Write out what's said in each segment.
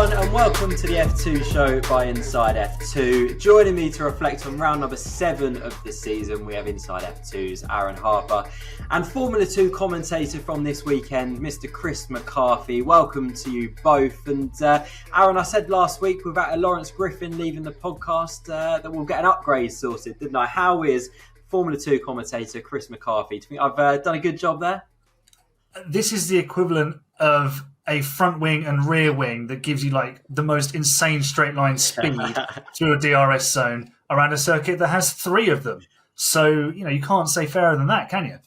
everyone, and welcome to the F2 show by Inside F2. Joining me to reflect on round number 7 of the season, we have Inside F2's Aaron Harper and Formula 2 commentator from this weekend, Mr. Chris McCarthy. Welcome to you both. And Aaron, I said last week without Lawrence Griffin leaving the podcast that we'll get an upgrade sorted, didn't I? How is Formula 2 commentator Chris McCarthy? Do you think I've done a good job there? This is the equivalent of a front wing and rear wing that gives you like the most insane straight line speed through a DRS zone around a circuit that has 3 of them. So, you can't say fairer than that, can you?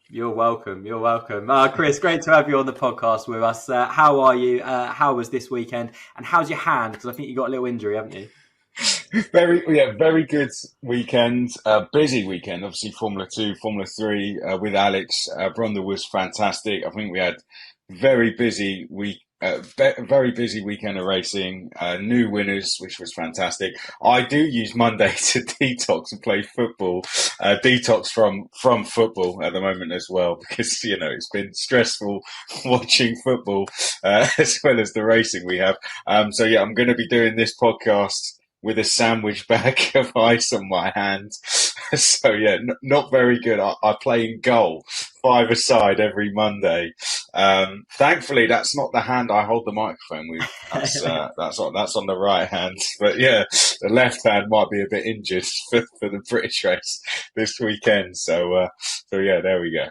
You're welcome. You're welcome. Chris, great to have you on the podcast with us. How are you? How was this weekend? And how's your hand? Because I think you got a little injury, haven't you? Very good weekend. Busy weekend. Obviously, Formula 2, Formula 3 with Alex. Bronda was fantastic. I think we had very busy weekend of racing. New winners, which was fantastic. I do use Monday to detox and play football. Detox from football at the moment as well, because it's been stressful watching football as well as the racing we have. So I'm going to be doing this podcast with a sandwich bag of ice on my hand. So not very good. I play in goal, 5-a-side every Monday. Thankfully, that's not the hand I hold the microphone with. That's on the right hand. But the left hand might be a bit injured for the British race this weekend. So there we go.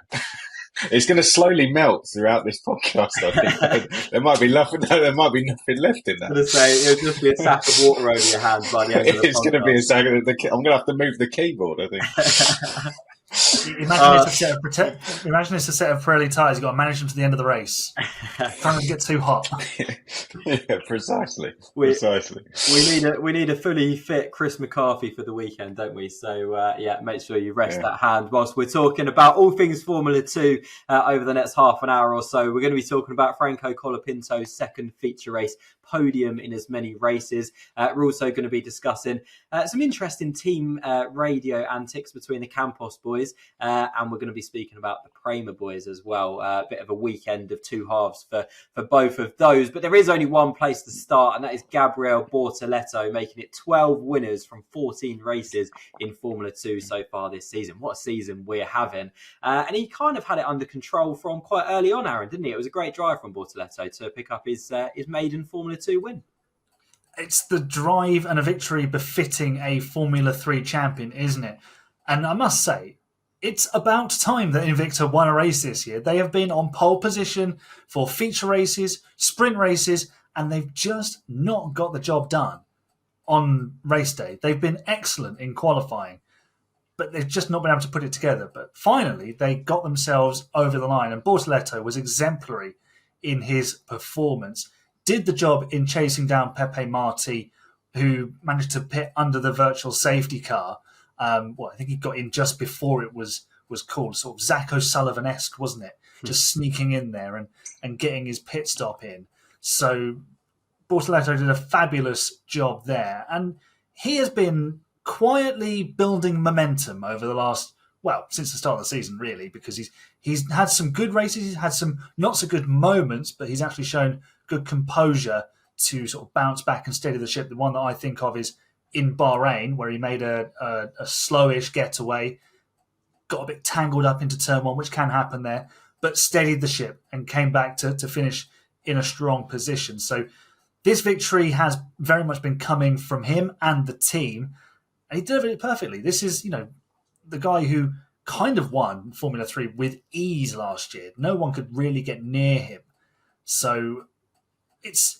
It's going to slowly melt throughout this podcast, I think. There might be nothing left in that. I was going to say, it'll just be a sack of water over your hands by the end of the podcast. It's going to be a sack of I'm going to have to move the keyboard, I think. Imagine it's a set of Pirelli tyres. You've got to manage them to the end of the race. Trying to get too hot. Precisely. We need a fully fit Chris McCarthy for the weekend, don't we? So make sure you rest that hand whilst we're talking about all things Formula 2 over the next half an hour or so. We're going to be talking about Franco Colapinto's second feature race podium in as many races. We're also going to be discussing some interesting team radio antics between the Campos boys, and we're going to be speaking about the Kramer boys as well. A bit of a weekend of 2 halves for both of those, but there is only one place to start, and that is Gabriel Bortoleto, making it 12 winners from 14 races in Formula 2 so far this season. What a season we're having. And he kind of had it under control from quite early on, Aaron, didn't he? It was a great drive from Bortoleto to pick up his maiden Formula 2 win. It's the drive and a victory befitting a Formula 3 champion, isn't it? And I must say, it's about time that Invicta won a race this year. They have been on pole position for feature races, sprint races, and they've just not got the job done on race day. They've been excellent in qualifying, but they've just not been able to put it together. But finally, they got themselves over the line, and Bortoleto was exemplary in his performance. Did the job in chasing down Pepe Marti, who managed to pit under the virtual safety car. I think he got in just before it was called, sort of Zach O'Sullivan-esque, wasn't it? Just sneaking in there and getting his pit stop in. So Bortoleto did a fabulous job there. And he has been quietly building momentum over the last, since the start of the season, really, because he's had some good races, he's had some not so good moments, but he's actually shown good composure to sort of bounce back and steady the ship. The one that I think of is in Bahrain, where he made a slowish getaway, got a bit tangled up into turn 1, which can happen there, but steadied the ship and came back to finish in a strong position. So this victory has very much been coming from him and the team, and he delivered it perfectly. This is, the guy who kind of won Formula 3 with ease last year. No one could really get near him. So it's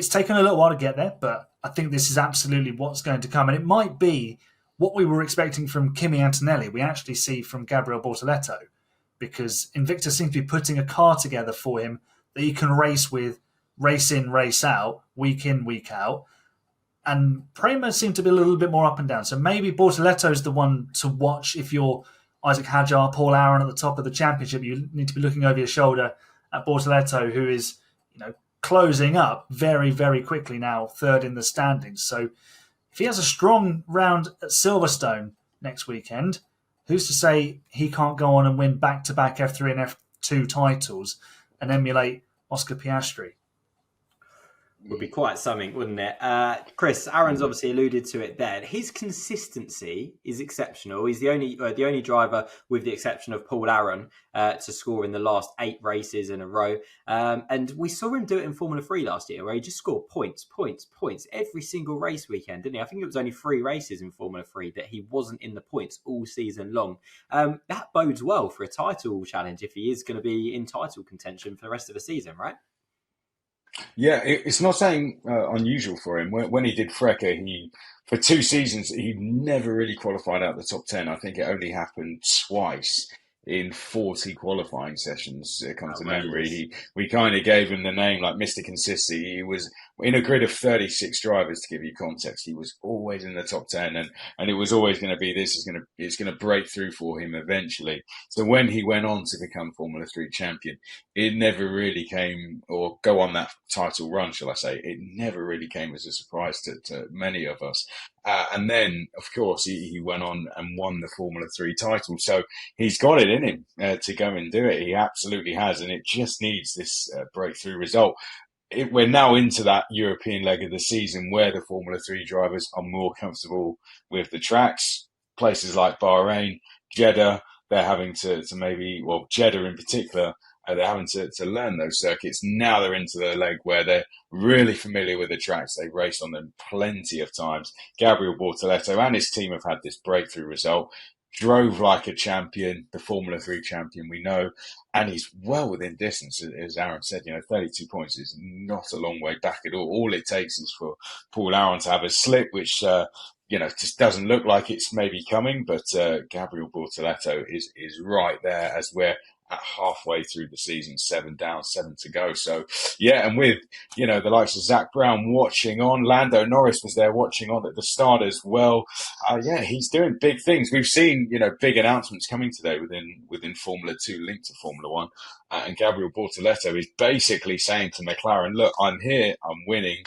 taken a little while to get there, but I think this is absolutely what's going to come. And it might be what we were expecting from Kimi Antonelli, we actually see from Gabriel Bortoleto, because Invicta seems to be putting a car together for him that he can race with, race in, race out, week in, week out. And Prema seemed to be a little bit more up and down. So maybe Bortoleto is the one to watch if you're Isaac Hadjar, Paul Aaron at the top of the championship. You need to be looking over your shoulder at Bortoleto, who is, closing up very, very quickly now, 3rd in the standings. So if he has a strong round at Silverstone next weekend, who's to say he can't go on and win back-to-back F3 and F2 titles and emulate Oscar Piastri? Would be quite something, wouldn't it? Chris, Aaron's obviously alluded to it there. His consistency is exceptional. He's the only driver, with the exception of Paul Aaron, to score in the last 8 races in a row. And we saw him do it in Formula 3 last year, where he just scored points every single race weekend, didn't he? I think it was only 3 races in Formula 3 that he wasn't in the points all season long. That bodes well for a title challenge if he is going to be in title contention for the rest of the season, right? Yeah, it's not saying unusual for him. When he did Freca, for 2 seasons, he never really qualified out the top 10. I think it only happened twice in 40 qualifying sessions, it comes to memory. We kind of gave him the name like Mr. Consistency. He was in a grid of 36 drivers, to give you context. He was always in the top 10, and it was always going to be it's going to break through for him eventually. So when he went on to become Formula 3 champion, it never really came, or go on that title run, shall I say, it never really came as a surprise to many of us. And then, of course, he went on and won the Formula 3 title. So he's got it in him to go and do it. He absolutely has. And it just needs this breakthrough result. We're now into that European leg of the season where the Formula 3 drivers are more comfortable with the tracks. Places like Bahrain, Jeddah, they're having to maybe, well, Jeddah in particular, they're having to learn those circuits. Now they're into the leg where they're really familiar with the tracks. They've raced on them plenty of times. Gabriel Bortoleto and his team have had this breakthrough result. Drove like a champion, the Formula 3 champion, we know, and he's well within distance, as Aaron said. 32 points is not a long way back at all. All it takes is for Paul Aaron to have a slip, which just doesn't look like it's maybe coming, but Gabriel Bortoleto is right there as we're at halfway through the season, 7 down, 7 to go. So, yeah, and with, the likes of Zach Brown watching on, Lando Norris was there watching on at the start as well. He's doing big things. We've seen, big announcements coming today within Formula 2 linked to Formula 1. And Gabriel Bortoleto is basically saying to McLaren, look, I'm here, I'm winning.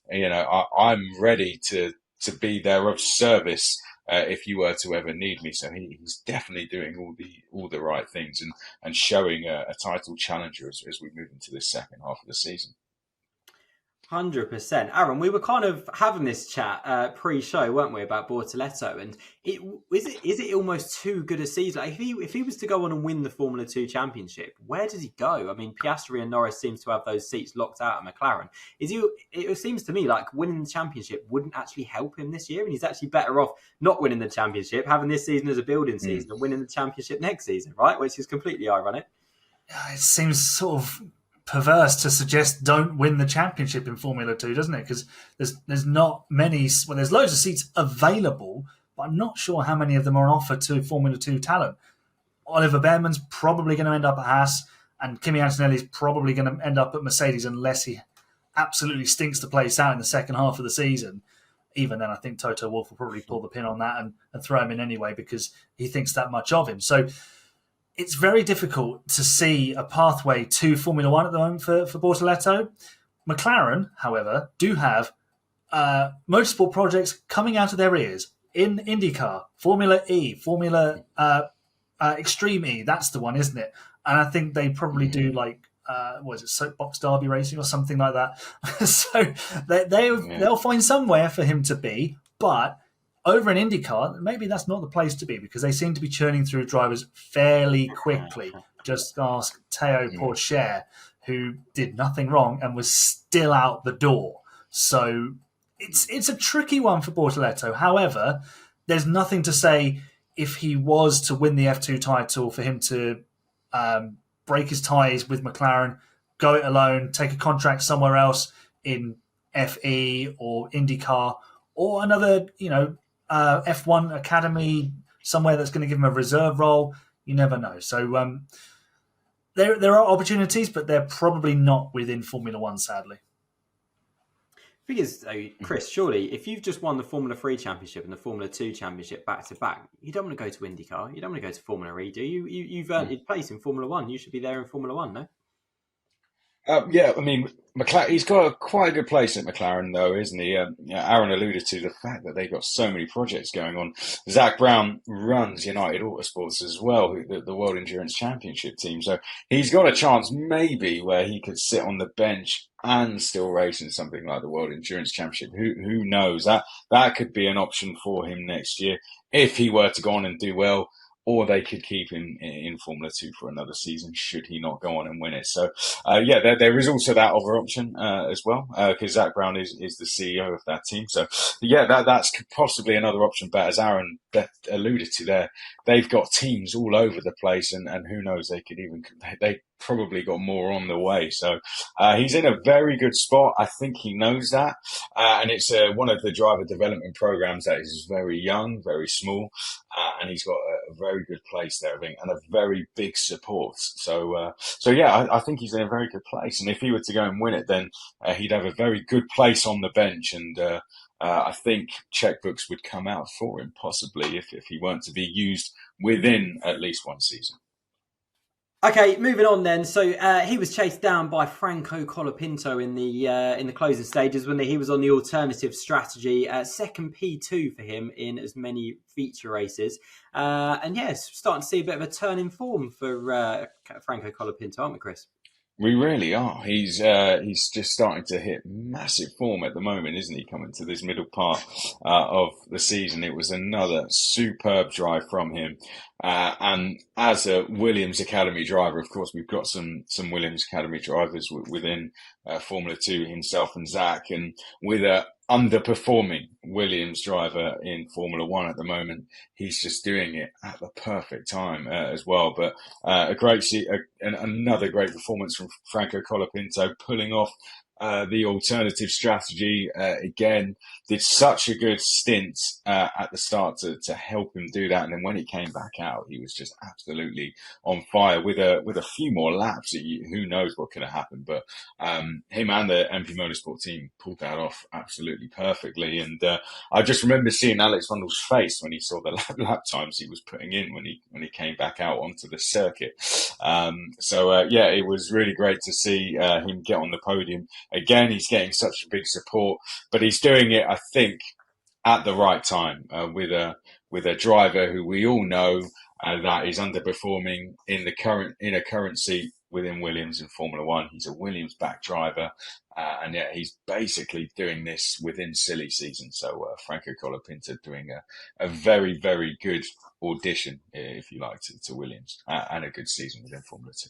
I'm ready to be there of service if you were to ever need me. So he's definitely doing all the right things and showing a title challenger as we move into this second half of the season. 100%. Aaron, we were kind of having this chat pre-show, weren't we, about Bortoleto, and is it almost too good a season? Like if he was to go on and win the Formula 2 championship, where does he go? I mean, Piastri and Norris seems to have those seats locked out at McLaren. It seems to me like winning the championship wouldn't actually help him this year, and he's actually better off not winning the championship, having this season as a building season, and winning the championship next season, right? Which is completely ironic. It seems sort of perverse to suggest don't win the championship in Formula 2, doesn't it? Because there's not many. Well, there's loads of seats available, but I'm not sure how many of them are on offer to Formula 2 talent. Oliver Behrman's probably going to end up at Haas, and Kimi Antonelli's probably going to end up at Mercedes unless he absolutely stinks the place out in the second half of the season. Even then, I think Toto Wolff will probably pull the pin on that and throw him in anyway because he thinks that much of him. So it's very difficult to see a pathway to Formula 1 at the moment for Bortoleto. McLaren, however, do have motorsport projects coming out of their ears in IndyCar, Formula E, Formula Extreme E. That's the one, isn't it? And I think they probably do soapbox derby racing or something like that. So they'll find somewhere for him to be, but over in IndyCar, maybe that's not the place to be because they seem to be churning through drivers fairly quickly. Just ask Théo Pourchaire, who did nothing wrong and was still out the door. So it's a tricky one for Bortoleto. However, there's nothing to say if he was to win the F2 title for him to break his ties with McLaren, go it alone, take a contract somewhere else in FE or IndyCar or another, F1 academy, somewhere that's going to give him a reserve role. You never know. So there are opportunities, but they're probably not within Formula 1, sadly. The thing is, Chris, surely if you've just won the Formula 3 championship and the Formula 2 championship back to back, you don't want to go to IndyCar. You don't want to go to Formula E, do you? You've earned your place in Formula 1. You should be there in Formula 1, no? Yeah, I mean, he's got quite a good place at McLaren, though, isn't he? Aaron alluded to the fact that they've got so many projects going on. Zach Brown runs United Autosports as well, the World Endurance Championship team. So he's got a chance, maybe, where he could sit on the bench and still race in something like the World Endurance Championship. Who knows? That could be an option for him next year if he were to go on and do well. Or they could keep him in Formula 2 for another season should he not go on and win it. So, there is also that other option as well, because Zach Brown is the CEO of that team. So, yeah, that's possibly another option. But as Aaron alluded to there, they've got teams all over the place, and who knows, they probably got more on the way. So he's in a very good spot. I think he knows that. And it's one of the driver development programs that is very young, very small. And he's got a very good place there, I think, and a very big support. So I think he's in a very good place. And if he were to go and win it, then he'd have a very good place on the bench. And I think checkbooks would come out for him, possibly, if he weren't to be used within at least one season. Okay, moving on then. So he was chased down by Franco Colapinto in the closing stages when he was on the alternative strategy. Second P2 for him in as many feature races. And yes, starting to see a bit of a turn in form for Franco Colapinto, aren't we, Chris? We really are. He's just starting to hit massive form at the moment, isn't he? Coming to this middle part of the season, it was another superb drive from him. And as a Williams Academy driver, of course, we've got some Williams Academy drivers within Formula 2, himself and Zach, and with a underperforming Williams driver in Formula 1 at the moment, he's just doing it at the perfect time as well. But another great performance from Franco Colapinto, pulling off the alternative strategy again. Did such a good stint at the start to help him do that, and then when he came back out, he was just absolutely on fire. With a few more laps, who knows what could have happened? But him and the MP Motorsport team pulled that off absolutely perfectly. And I just remember seeing Alex Rundle's face when he saw the lap times he was putting in when he came back out onto the circuit. It was really great to see him get on the podium. Again, he's getting such a big support, but he's doing it, I think, at the right time with a driver who we all know that is underperforming in a current seat within Williams in Formula 1. He's a Williams-backed driver, and yet he's basically doing this within silly season. So Franco Colapinto doing a very, very good audition, if you like, to Williams, and a good season within Formula 2.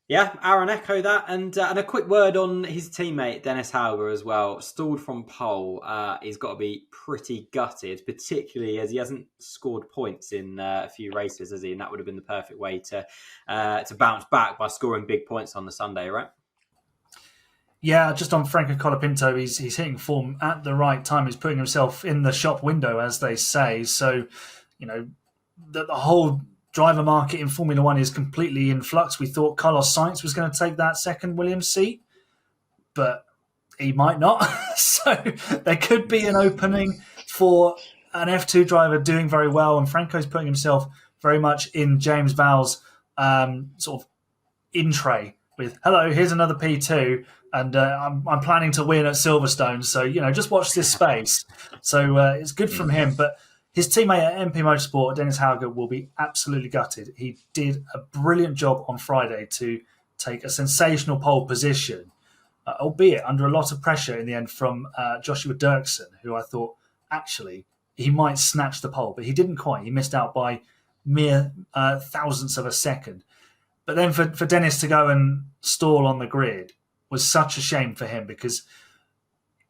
Yeah, Aaron echo that, and a quick word on his teammate Dennis Hauger as well. Stalled from pole, he's got to be pretty gutted, particularly as he hasn't scored points in a few races, has he? And that would have been the perfect way to bounce back by scoring big points on the Sunday, right? Yeah, just on Franco Colapinto, he's hitting form at the right time. He's putting himself in the shop window, as they say. So, the whole driver market in Formula 1 is completely in flux. We thought Carlos Sainz was going to take that second Williams seat, but he might not. So there could be an opening for an F2 driver doing very well, and Franco's putting himself very much in James Vowles' sort of in tray with, hello, here's another P2, and I'm planning to win at Silverstone, so, just watch this space. So it's good from him, but his teammate at MP Motorsport, Dennis Hauger, will be absolutely gutted. He did a brilliant job on Friday to take a sensational pole position, albeit under a lot of pressure in the end from Joshua Dirksen, who I thought actually he might snatch the pole, but he didn't quite. He missed out by mere thousandths of a second. But then for Dennis to go and stall on the grid was such a shame for him, because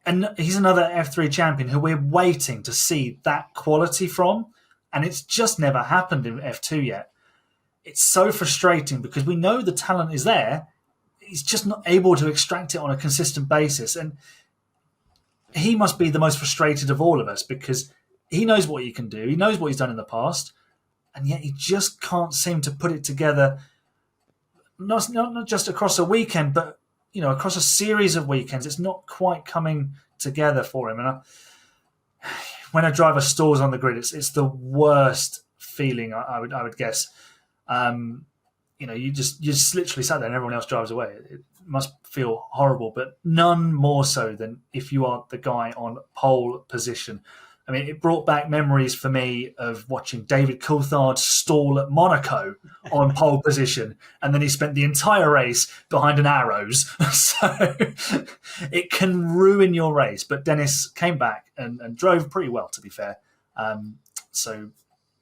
and he's another F3 champion who we're waiting to see that quality from, and it's just never happened in F2 yet. It's so frustrating because we know the talent is there. He's just not able to extract it on a consistent basis, and he must be the most frustrated of all of us because he knows what he can do. He knows what he's done in the past, and yet he just can't seem to put it together, not just across a weekend, but across a series of weekends. It's not quite coming together for him. And when a driver stalls on the grid, it's the worst feeling, I would guess. You just literally sat there and everyone else drives away. must feel horrible, but none more so than if you are the guy on pole position. I mean, it brought back memories for me of watching David Coulthard stall at Monaco on pole position, and then he spent the entire race behind an arrows. So it can ruin your race. But Dennis came back and drove pretty well, to be fair. So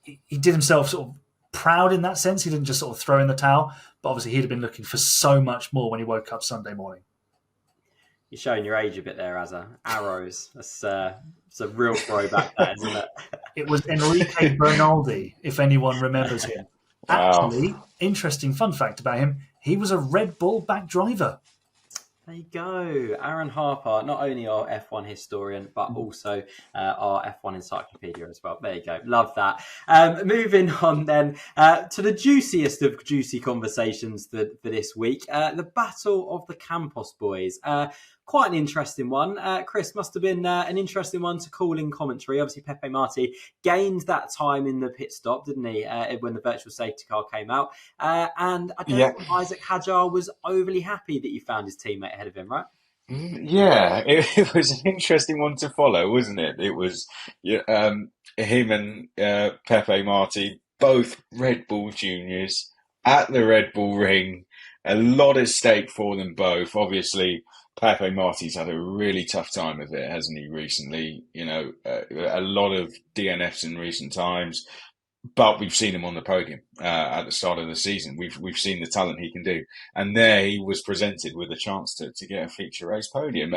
he did himself sort of proud in that sense. He didn't just sort of throw in the towel, but obviously he'd have been looking for so much more when he woke up Sunday morning. You're showing your age a bit there, Azza. Arrows. That's it's a real throwback, that, isn't it? It was Enrique Bernaldi, if anyone remembers him. Wow. Actually, interesting fun fact about him, he was a Red Bull back driver. There you go. Aaron Harper, not only our F1 historian, but also our F1 encyclopedia as well. There you go. Love that. Moving on then to the juiciest of juicy conversations for this week, the Battle of the Campos boys. Quite an interesting one. Chris, must have been an interesting one to call in commentary. Obviously, Pepe Marti gained that time in the pit stop, didn't he, when the virtual safety car came out. And I don't think Isaac Hadjar was overly happy that he found his teammate ahead of him, right? Yeah, it was an interesting one to follow, wasn't it? It was him and Pepe Marti, both Red Bull juniors at the Red Bull ring. A lot at stake for them both. Obviously, Pepe Marti's had a really tough time of it, hasn't he, recently? A lot of DNFs in recent times, but we've seen him on the podium at the start of the season. We've seen the talent he can do, and there he was presented with a chance to get a feature race podium.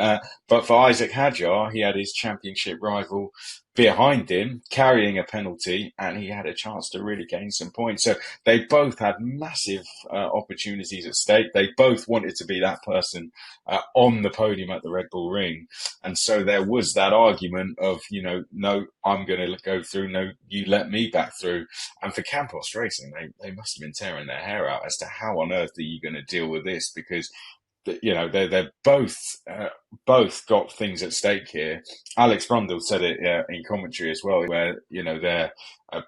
But for Isaac Hadjar, he had his championship rival behind him carrying a penalty, and he had a chance to really gain some points. So they both had massive opportunities at stake. They both wanted to be that person on the podium at the Red Bull ring. And so there was that argument of, no, I'm going to go through, no, you let me back through. And for Campos Racing, they must have been tearing their hair out as to how on earth are you going to deal with this, because they're both got things at stake here. Alex Brundle said it in commentary as well, where they're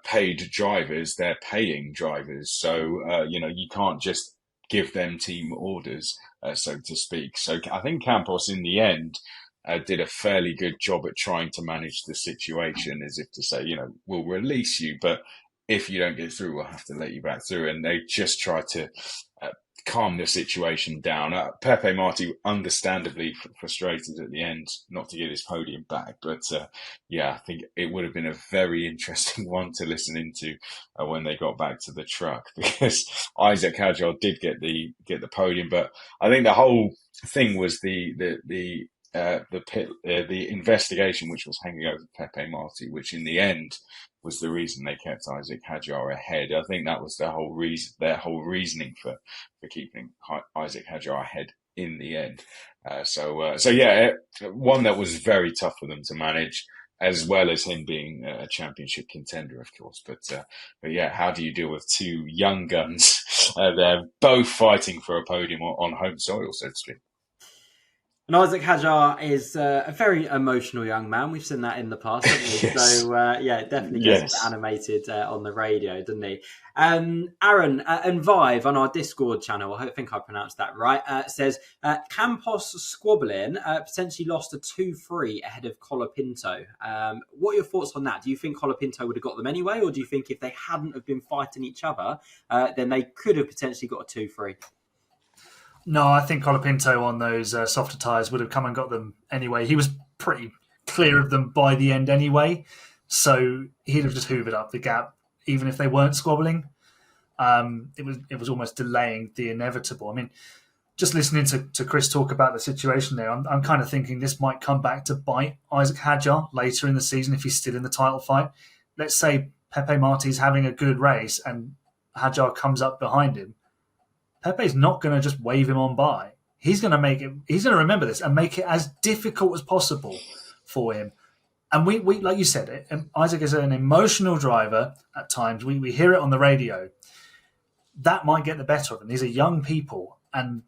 paid drivers, they're paying drivers, so you can't just give them team orders, so to speak. So I think Campos in the end did a fairly good job at trying to manage the situation, as if to say, we'll release you, but if you don't get through, we'll have to let you back through. And they just tried to calm the situation down. Pepe Marti understandably frustrated at the end not to get his podium back, but I think it would have been a very interesting one to listen into when they got back to the truck, because Isaac Hadjar did get the podium, but I think the whole thing was the investigation which was hanging over Pepe Marti, which in the end was the reason they kept Isaac Hadjar ahead. I think that was their whole reasoning for keeping Isaac Hadjar ahead in the end. One that was very tough for them to manage, as well as him being a championship contender, of course. But how do you deal with two young guns? They're both fighting for a podium on home soil, so to speak. And Isaac Hadjar is a very emotional young man. We've seen that in the past, haven't we? Yes. So, it definitely gets animated on the radio, doesn't he? Aaron and Vive on our Discord channel, I think I pronounced that right, says Campos squabbling potentially lost a 2-3 ahead of Colapinto. What are your thoughts on that? Do you think Colapinto would have got them anyway, or do you think if they hadn't have been fighting each other, then they could have potentially got a 2-3? No, I think Colapinto on those softer tyres would have come and got them anyway. He was pretty clear of them by the end anyway, so he'd have just hoovered up the gap, even if they weren't squabbling. It was almost delaying the inevitable. I mean, just listening to Chris talk about the situation there, I'm kind of thinking this might come back to bite Isaac Hadjar later in the season if he's still in the title fight. Let's say Pepe Marti's having a good race and Hadjar comes up behind him. Pepe's not going to just wave him on by. He's going to remember this and make it as difficult as possible for him. And we like you said, Isaac is an emotional driver at times. We hear it on the radio. That might get the better of him. These are young people. And,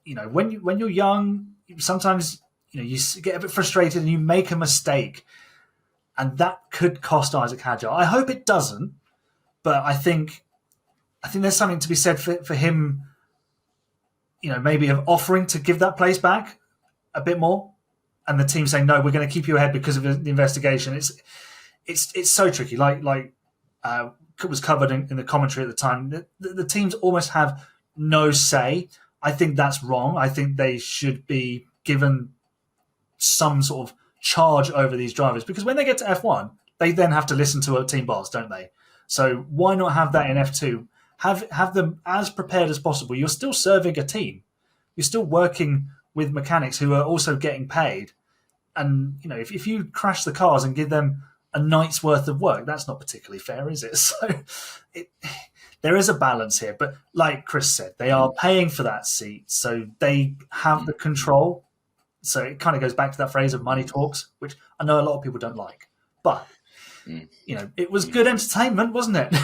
when you're young, sometimes, you get a bit frustrated and you make a mistake. And that could cost Isaac Hadjar. I hope it doesn't, but I think there's something to be said for him maybe of offering to give that place back a bit more, and the team saying, no, we're going to keep you ahead because of the investigation. It's so tricky. Like was covered in the commentary at the time. The teams almost have no say. I think that's wrong. I think they should be given some sort of charge over these drivers, because when they get to F1, they then have to listen to a team boss, don't they? So why not have that in F2? Have them as prepared as possible. You're still serving a team. You're still working with mechanics who are also getting paid. And, if you crash the cars and give them a night's worth of work, that's not particularly fair, is it? So there is a balance here. But like Chris said, they are paying for that seat, so they have the control. So it kind of goes back to that phrase of money talks, which I know a lot of people don't like. But, it was good entertainment, wasn't it?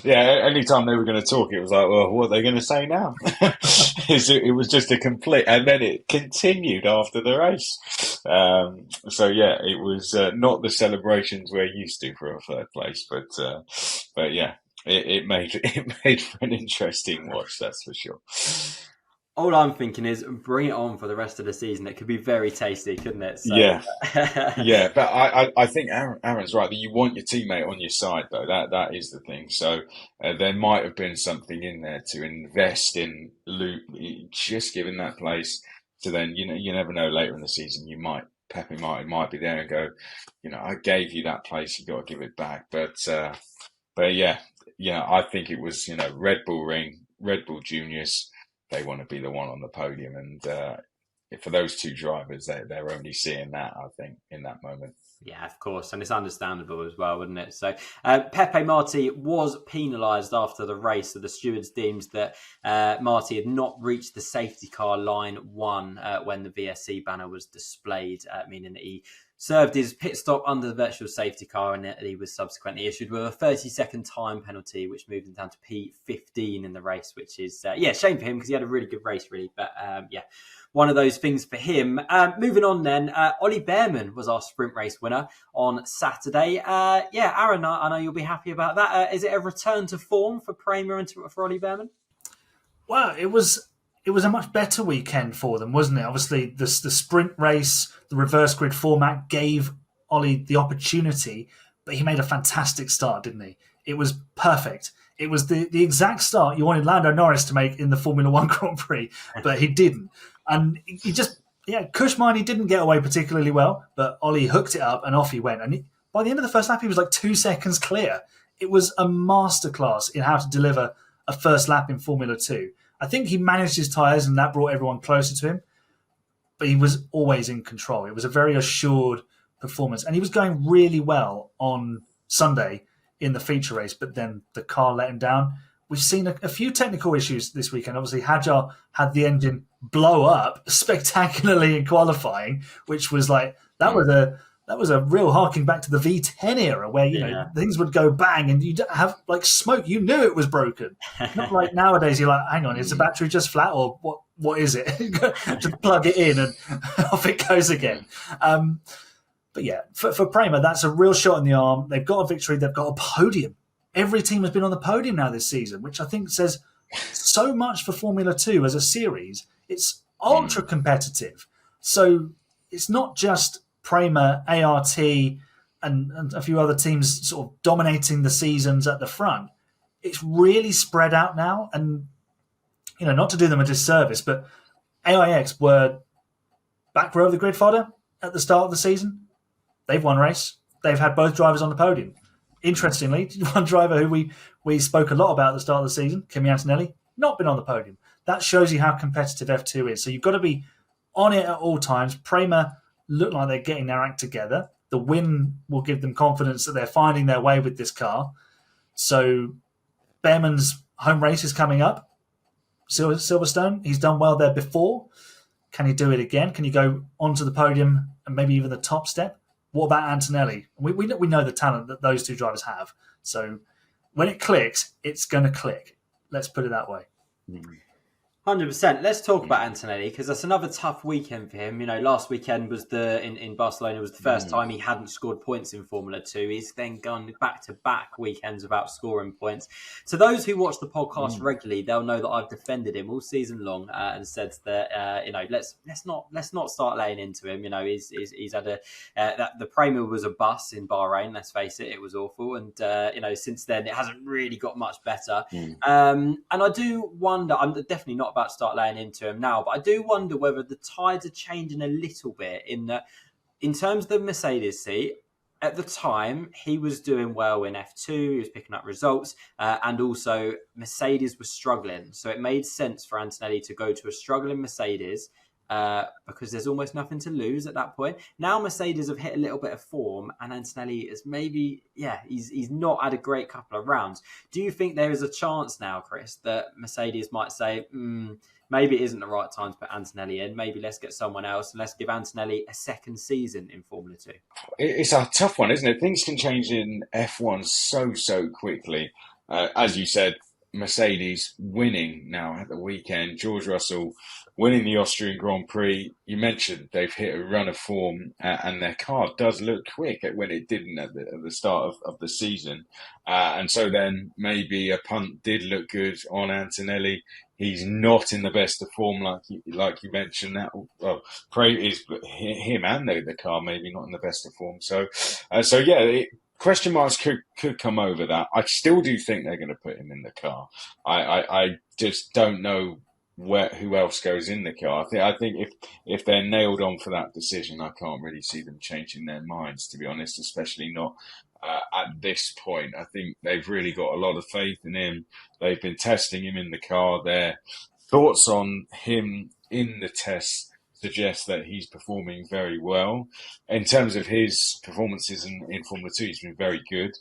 Yeah, anytime they were going to talk, it was like, well, what are they going to say now? It was just a complete, and then it continued after the race. So yeah, it was not the celebrations we're used to for a third place, but yeah, it made for an interesting watch, that's for sure. All I'm thinking is bring it on for the rest of the season. It could be very tasty, couldn't it? So, yeah. Yeah, but I think Aaron's right that you want your teammate on your side, though. That is the thing. So there might have been something in there to invest in Luke, just giving that place. So then, you never know, later in the season, Pepe might be there and go, I gave you that place, you got to give it back. But yeah, I think it was, Red Bull Ring, Red Bull Juniors. They want to be the one on the podium, and for those two drivers, they're only seeing that, I think, in that moment. Yeah, of course, and it's understandable as well, wouldn't it? So Pepe Marti was penalised after the race, so the stewards deemed that Marti had not reached the safety car line 1 when the VSC banner was displayed, meaning that he served his pit stop under the virtual safety car, and he was subsequently issued with a 30-second time penalty, which moved him down to P15 in the race, which is, shame for him because he had a really good race, really. But, one of those things for him. Moving on then, Ollie Behrman was our sprint race winner on Saturday. Aaron, I know you'll be happy about that. Is it a return to form for Prema and for Ollie Behrman? Well, it was a much better weekend for them, wasn't it? Obviously, the sprint race, the reverse grid format gave Ollie the opportunity, but he made a fantastic start, didn't he? It was perfect. It was the exact start you wanted Lando Norris to make in the Formula One Grand Prix, but he didn't. And he just, Cushman, he didn't get away particularly well, but Ollie hooked it up and off he went. And by the end of the first lap, he was like 2 seconds clear. It was a masterclass in how to deliver a first lap in Formula 2. I think he managed his tyres and that brought everyone closer to him, but he was always in control. It was a very assured performance, and he was going really well on Sunday in the feature race, but then the car let him down. We've seen a few technical issues this weekend. Obviously, Hadjar had the engine blow up spectacularly in qualifying, which was like, that was a real harking back to the V10 era where, things would go bang and you'd have like smoke. You knew it was broken. Not like nowadays, you're like, hang on, is the battery just flat or what is it? Just plug it in and off it goes again. But yeah, for Prema, that's a real shot in the arm. They've got a victory. They've got a podium. Every team has been on the podium now this season, which I think says so much for Formula 2 as a series. It's ultra competitive. So it's not just Prema, ART, and a few other teams sort of dominating the seasons at the front. It's really spread out now. And, not to do them a disservice, but AIX were back row of the grid fodder at the start of the season. They've won a race. They've had both drivers on the podium. Interestingly, one driver who we spoke a lot about at the start of the season, Kimi Antonelli, not been on the podium. That shows you how competitive F2 is. So you've got to be on it at all times. Prema look like they're getting their act together. The win will give them confidence that they're finding their way with this car. So Behrman's home race is coming up. Silverstone, he's done well there before. Can he do it again? Can he go onto the podium and maybe even the top step? What about Antonelli? We know the talent that those two drivers have. So when it clicks, it's going to click. Let's put it that way. 100%. Let's talk about Antonelli, because that's another tough weekend for him. Last weekend was in Barcelona was the first time he hadn't scored points in Formula 2. He's then gone back-to-back weekends without scoring points. To those who watch the podcast regularly, they'll know that I've defended him all season long and said that let's not start laying into him. He's had the Premier was a bust in Bahrain. Let's face it was awful, and since then it hasn't really got much better. And I do wonder. I'm definitely not about to start laying into him now, but I do wonder whether the tides are changing a little bit in terms of the Mercedes seat. At the time, he was doing well in F2, he was picking up results, and also Mercedes was struggling. So it made sense for Antonelli to go to a struggling Mercedes because there's almost nothing to lose at that point. Now Mercedes have hit a little bit of form, and Antonelli is he's not had a great couple of rounds. Do you think there is a chance now, Chris, that Mercedes might say, maybe it isn't the right time to put Antonelli in, maybe let's get someone else and let's give Antonelli a second season in Formula 2? It's a tough one, isn't it? Things can change in F1 so quickly. As you said, Mercedes winning now at the weekend, George Russell winning the Austrian Grand Prix. You mentioned they've hit a run of form, and their car does look quick when it didn't at the start of the season. And so then maybe a punt did look good on Antonelli. He's not in the best of form, like you mentioned. Is him and the car maybe not in the best of form. Question marks could come over that. I still do think they're going to put him in the car. I just don't know who else goes in the car. I think if they're nailed on for that decision, I can't really see them changing their minds, to be honest, especially not at this point. I think they've really got a lot of faith in him. They've been testing him in the car. Their thoughts on him in the tests suggest that he's performing very well. In terms of his performances in Formula 2, he's been very good.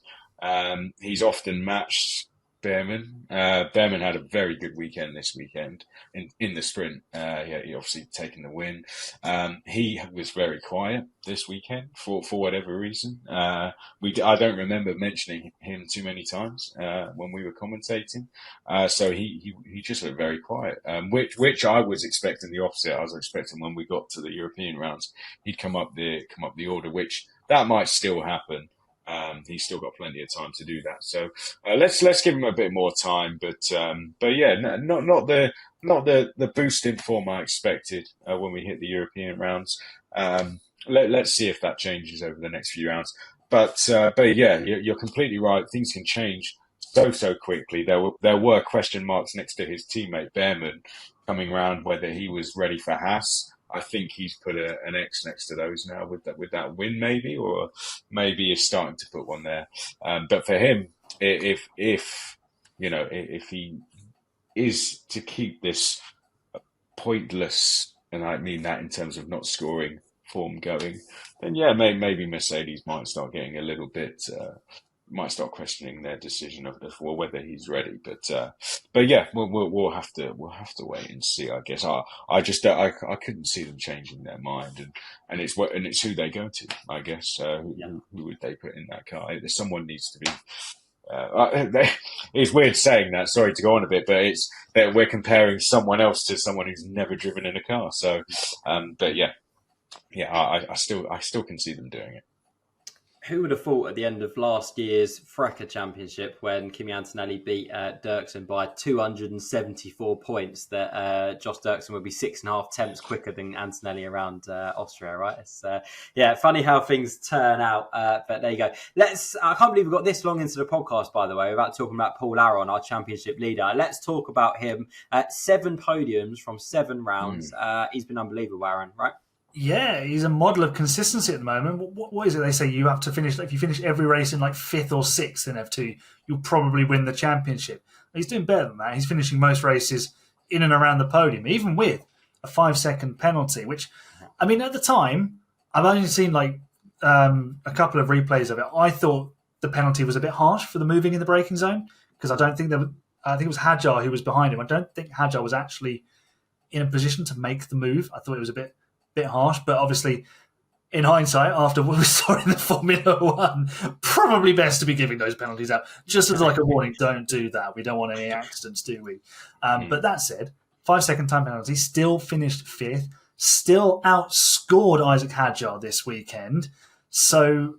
He's often matched Behrman. Behrman had a very good weekend this weekend in the sprint. He obviously taken the win. He was very quiet this weekend for whatever reason. I don't remember mentioning him too many times when we were commentating. So he just looked very quiet, which I was expecting the opposite. I was expecting when we got to the European rounds, he'd come up the order, which that might still happen. He's still got plenty of time to do that. So let's give him a bit more time. But yeah, not the boost in form I expected when we hit the European rounds. Let's see if that changes over the next few rounds. But yeah, you're completely right. Things can change so quickly. There were question marks next to his teammate Behrman coming round whether he was ready for Haas. I think he's put an X next to those now with that win, maybe, or maybe is starting to put one there. But for him, if he is to keep this pointless, and I mean that in terms of not scoring form going, then yeah, maybe Mercedes might start getting a little bit. Might start questioning their decision of whether he's ready, but yeah, we'll have to wait and see. I guess I couldn't see them changing their mind, and it's who they go to. I guess who would they put in that car? Someone needs to be. It's weird saying that. Sorry to go on a bit, but it's that we're comparing someone else to someone who's never driven in a car. So, but yeah, I still can see them doing it. Who would have thought at the end of last year's FIA Championship, when Kimi Antonelli beat Dirksen by 274 points, that Josh Dirksen would be 6.5 tenths quicker than Antonelli around Austria, right? It's funny how things turn out, but there you go. I can't believe we've got this long into the podcast, by the way, without talking about Paul Aron, our championship leader. Let's talk about him. 7 podiums from 7 rounds. He's been unbelievable, Aron, right? Yeah, he's a model of consistency at the moment. What is it they say? You have to finish, if you finish every race in like 5th or 6th in F2, you'll probably win the championship. He's doing better than that. He's finishing most races in and around the podium, even with a 5-second penalty, which, I mean, at the time, I've only seen like a couple of replays of it. I thought the penalty was a bit harsh for the moving in the braking zone, because I think it was Hadjar who was behind him. I don't think Hadjar was actually in a position to make the move. I thought it was a bit harsh, but obviously in hindsight, after what we saw in the Formula 1, probably best to be giving those penalties out just as like a warning. Don't do that. We don't want any accidents, do we? But that said, 5-second time penalty, still finished 5th, still outscored Isaac Hadjar this weekend. So,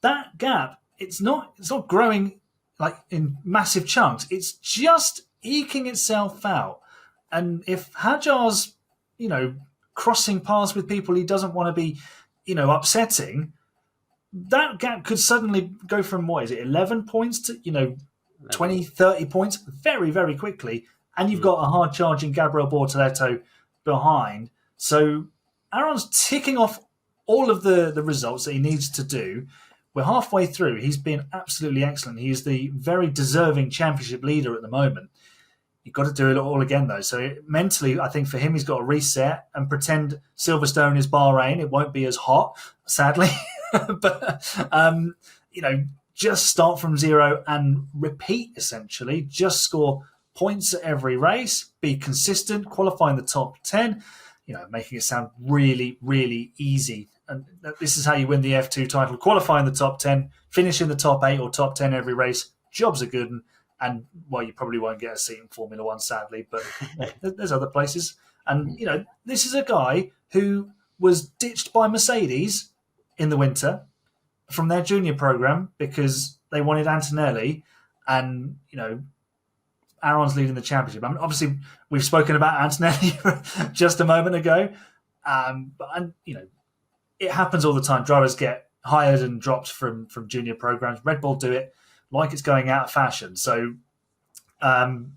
that gap, it's not growing like in massive chunks. It's just eking itself out. And if Hadjar's, crossing paths with people he doesn't want to be, upsetting, that gap could suddenly go from, 11 points to, 20, 30 points very, very quickly. And you've got a hard-charging Gabriel Bortoleto behind. So Aaron's ticking off all of the results that he needs to do. We're halfway through. He's been absolutely excellent. He is the very deserving championship leader at the moment. You've got to do it all again, though. So mentally, I think for him, he's got to reset and pretend Silverstone is Bahrain. It won't be as hot, sadly. But, just start from zero and repeat, essentially. Just score points at every race, be consistent, qualify in the top 10, making it sound really, really easy. And this is how you win the F2 title. Qualify in the top 10, finish in the top 8 or top 10 every race. Jobs are good. And you probably won't get a seat in Formula One, sadly, but there's other places. And, this is a guy who was ditched by Mercedes in the winter from their junior program because they wanted Antonelli and, Aaron's leading the championship. I mean, obviously, we've spoken about Antonelli just a moment ago. It happens all the time. Drivers get hired and dropped from junior programs. Red Bull do it like it's going out of fashion. So Aaron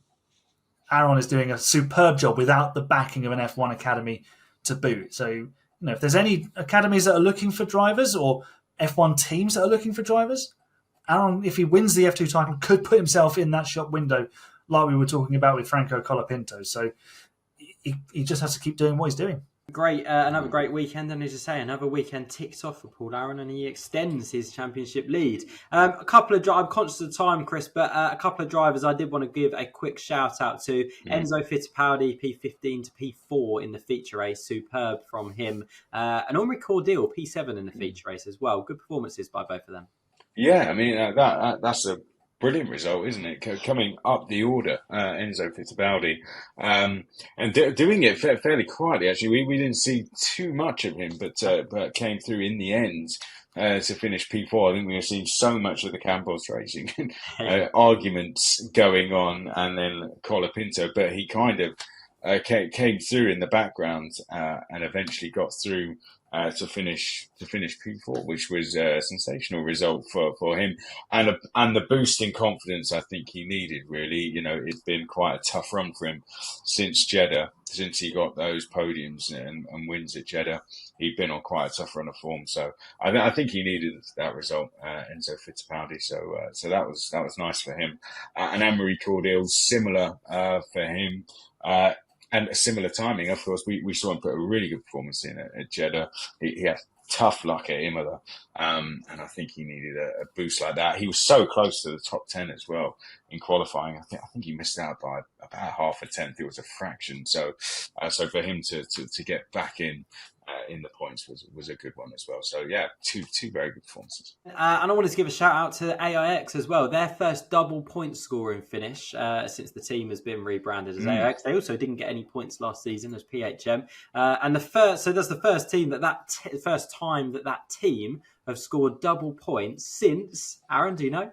is doing a superb job without the backing of an F1 academy to boot. So, if there's any academies that are looking for drivers or F1 teams that are looking for drivers, Aaron, if he wins the F2 title, could put himself in that shop window like we were talking about with Franco Colapinto. So he just has to keep doing what he's doing. Great, another great weekend, and as you say, another weekend ticked off for Paul Aaron, and he extends his championship lead. I'm conscious of time, Chris, but a couple of drivers I did want to give a quick shout out to. Enzo Fittipaldi, P15 to P4 in the feature race, superb from him. And Henri Cordeal, P7 in the feature race as well. Good performances by both of them. Yeah, I mean, that's a brilliant result, isn't it? Coming up the order, Enzo Fittipaldi, and doing it fairly quietly. Actually, we didn't see too much of him, but came through in the end to finish P4. I think we've seen so much of the Campos racing arguments going on, and then Colapinto, but he kind of came through in the background and eventually got through. To finish P4, which was a sensational result for him, and the boost in confidence I think he needed. Really, it's been quite a tough run for him since Jeddah, since he got those podiums and wins at Jeddah. He'd been on quite a tough run of form, so I think he needed that result, Enzo Fittipaldi. So that was nice for him, and Henri Cordeal, similar for him. And a similar timing, of course, we saw him put a really good performance in at Jeddah. He had tough luck at Imola, and I think he needed a boost like that. He was so close to the top 10 as well in qualifying. I think he missed out by about half a tenth. It was a fraction. So for him to get back in the points was a good one as well. So yeah, two very good performances. And I wanted to give a shout out to AIX as well. Their first double point scoring finish since the team has been rebranded as AIX. They also didn't get any points last season as PHM. And that's the first team first time that team have scored double points since, Aaron, do you know?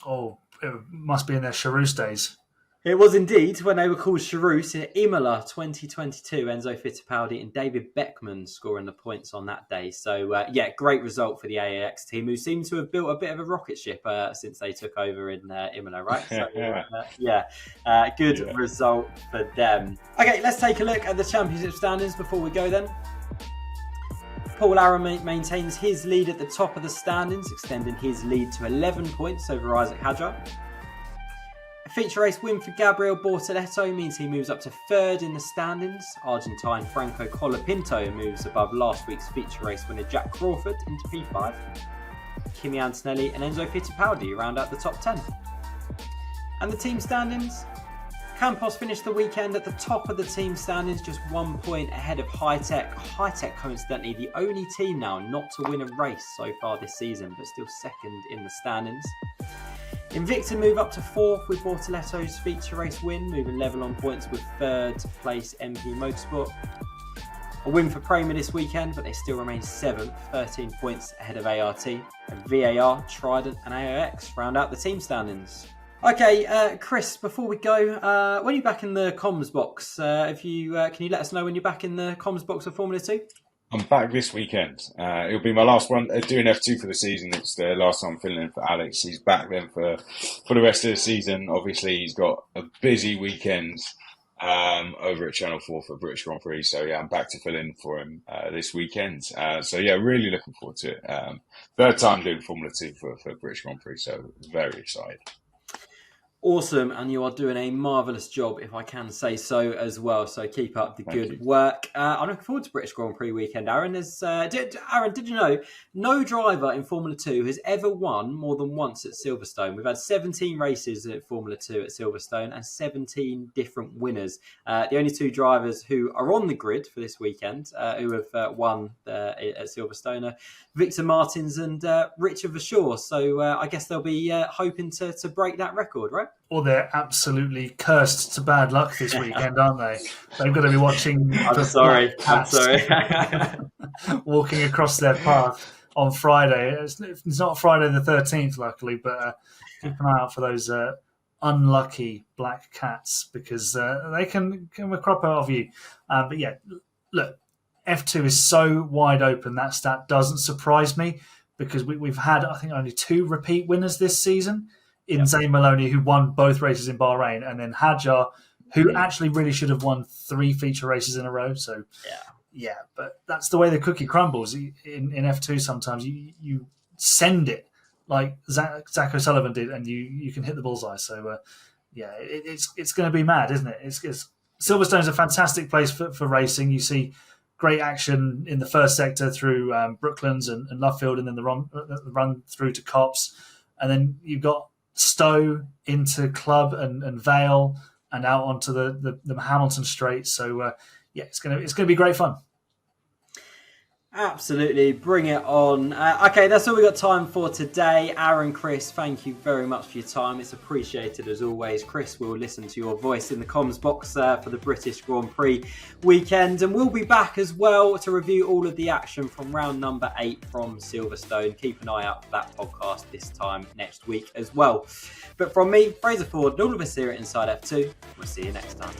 Oh, it must be in their Charus days. It was indeed when they were called Charus in Imola 2022. Enzo Fittipaldi and David Beckman scoring the points on that day. So, great result for the AAX team, who seem to have built a bit of a rocket ship since they took over in Imola, right? So, good result for them. Okay, let's take a look at the championship standings before we go then. Paul Aaron maintains his lead at the top of the standings, extending his lead to 11 points over Isaac Hadjar. A feature race win for Gabriel Bortoleto means he moves up to third in the standings. Argentine Franco Colapinto moves above last week's feature race winner Jack Crawford into P5. Kimi Antonelli and Enzo Fittipaldi round out the top 10. And the team standings? Campos finished the weekend at the top of the team standings, just 1 point ahead of High-Tech. High-Tech, coincidentally, the only team now not to win a race so far this season, but still second in the standings. Invicta move up to 4th with Bortoleto's feature race win, moving level on points with 3rd place MP Motorsport. A win for Prema this weekend, but they still remain 7th, 13 points ahead of ART. And VAR, Trident and AOX round out the team standings. Okay, Chris, before we go, when are you back in the comms box? Can you let us know when you're back in the comms box of Formula 2? I'm back this weekend. It'll be my last one doing F2 for the season. It's the last time filling in for Alex. He's back then for the rest of the season. Obviously, he's got a busy weekend over at Channel 4 for British Grand Prix. So, yeah, I'm back to fill in for him this weekend. So, yeah, really looking forward to it. 3rd time doing Formula 2 for British Grand Prix. So, very excited. Awesome, and you are doing a marvellous job, if I can say so, as well. So keep up the good work. I'm looking forward to British Grand Prix weekend, Aaron. Aaron, did you know no driver in Formula 2 has ever won more than once at Silverstone? We've had 17 races at Formula 2 at Silverstone and 17 different winners. The only 2 drivers who are on the grid for this weekend who have won at Silverstone are Victor Martins and Richard Verschoor. So I guess they'll be hoping to break that record, right? Or they're absolutely cursed to bad luck this weekend, aren't they? They've got to be watching. I'm sorry. Walking across their path on Friday. It's not Friday the 13th, luckily, but keep an eye out for those unlucky black cats because they can crop out of you. But yeah, look, F2 is so wide open that stat doesn't surprise me because we've had, I think, only 2 repeat winners this season. In Zane Maloney, who won both races in Bahrain, and then Hadjar, who actually really should have won 3 feature races in a row. So, yeah, but that's the way the cookie crumbles in F2 sometimes. You send it like Zach O'Sullivan did, and you can hit the bullseye. So, it's going to be mad, isn't it? Silverstone's a fantastic place for racing. You see great action in the first sector through Brooklands and Lovefield, and then the run through to Copse. And then you've got Stowe into Club and Vale and out onto the Hamilton Straight. So it's gonna be great fun. Absolutely, bring it on. Okay, that's all we got time for today. Aaron, Chris, thank you very much for your time. It's appreciated as always. Chris, we'll listen to your voice in the comms box for the British Grand Prix weekend, and we'll be back as well to review all of the action from round number 8 from Silverstone. Keep an eye out for that podcast this time next week as well. But from me, Fraser Ford, and all of us here at Inside F2, we'll see you next time.